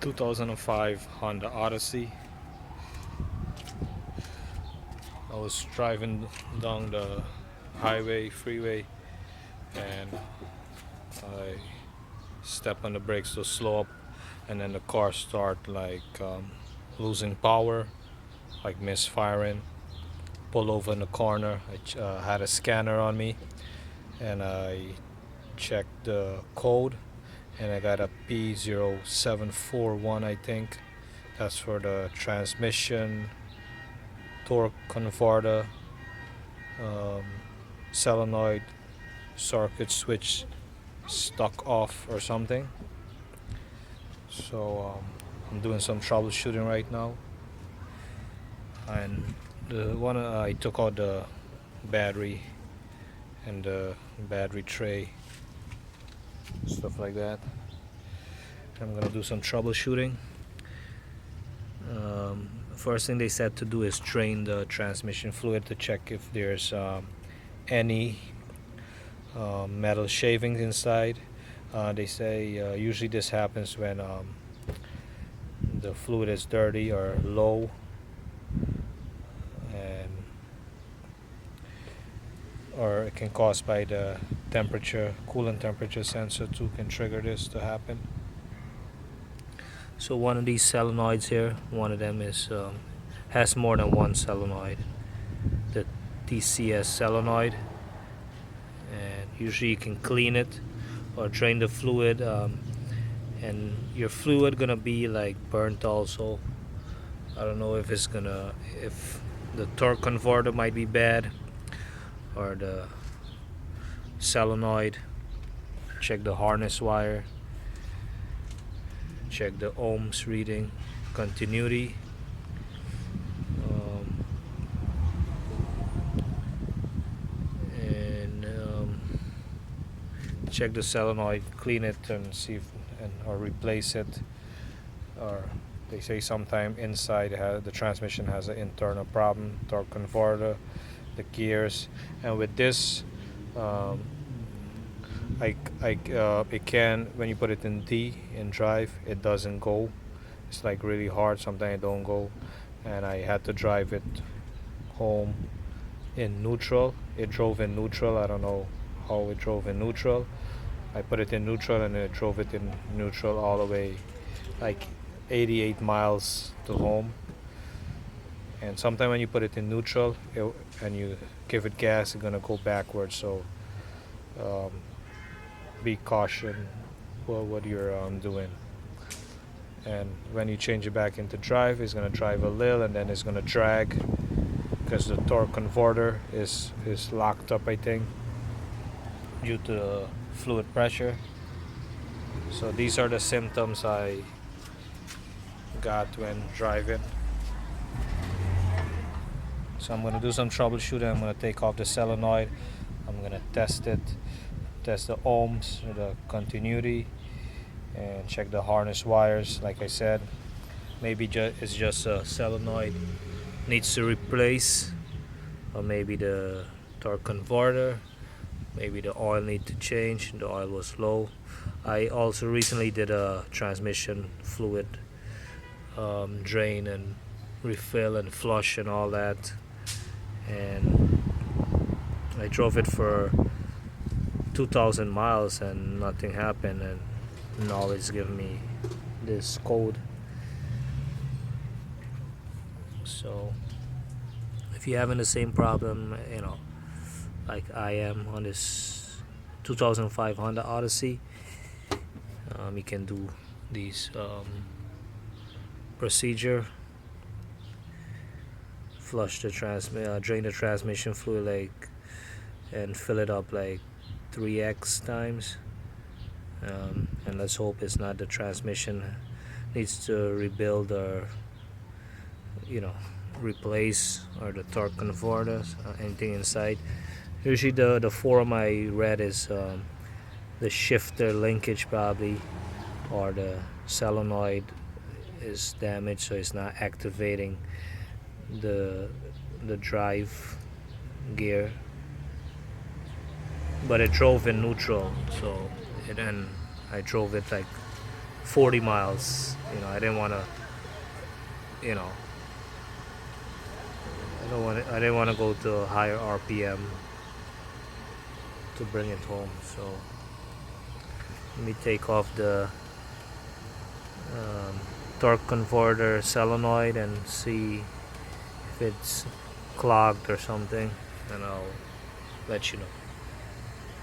2005 Honda Odyssey. I was driving down the freeway, and I step on the brakes to slow up, and then the car start losing power, like misfiring. Pull over in the corner. I had a scanner on me, and I checked the code, and I got a P0741, I think. That's for the transmission, torque converter, um, solenoid circuit switch stuck off or something. So I'm doing some troubleshooting right now, and the one I took out the battery and the battery tray, stuff like that. I'm gonna do some troubleshooting. First thing they said to do is drain the transmission fluid to check if there's any metal shavings inside. They say usually this happens when the fluid is dirty or low, and or it can cause by the coolant temperature sensor too, can trigger this to happen. So one of these solenoids here, one of them is has more than one solenoid, the TCS solenoid, and usually you can clean it or drain the fluid, and your fluid gonna be like burnt also. I don't know if if the torque converter might be bad or the solenoid. Check the harness wire, check the ohms reading, continuity, and check the solenoid, clean it, and see or replace it. Or they say sometime inside the transmission has an internal problem, torque converter, the gears, and with this, it can, when you put it in D in drive, it doesn't go. It's like really hard. Sometimes it don't go, and I had to drive it home in neutral. It drove in neutral. I don't know how it drove in neutral. I put it in neutral, and it drove it in neutral all the way, like 88 miles to home. And sometimes when you put it in neutral and you give it gas, it's gonna go backwards. So um, be cautious what you're doing. And when you change it back into drive, it's gonna drive a little, and then it's gonna drag because the torque converter is locked up, I think, due to the fluid pressure. So these are the symptoms I got when driving. So I'm gonna do some troubleshooting. I'm gonna take off the solenoid. I'm gonna test it, test the ohms, the continuity, and check the harness wires. Like I said, maybe it's just a solenoid needs to replace, or maybe the torque converter, maybe the oil need to change. The oil was low. I also recently did a transmission fluid drain and refill and flush and all that, and I drove it for 2,000 miles and nothing happened, and now it's giving me this code. So if you're having the same problem, like I am on this 2005 Honda Odyssey, you can do these procedure. Flush the drain the transmission fluid and fill it up like 3x times, and let's hope it's not the transmission needs to rebuild or replace, or the torque converter, anything inside. Usually the forum I read is the shifter linkage probably, or the solenoid is damaged, so it's not activating the drive gear. But it drove in neutral, so and I drove it like 40 miles. I didn't want to, you know, I didn't want to go to a higher RPM to bring it home. So let me take off the torque converter solenoid and see if it's clogged or something, and I'll let you know.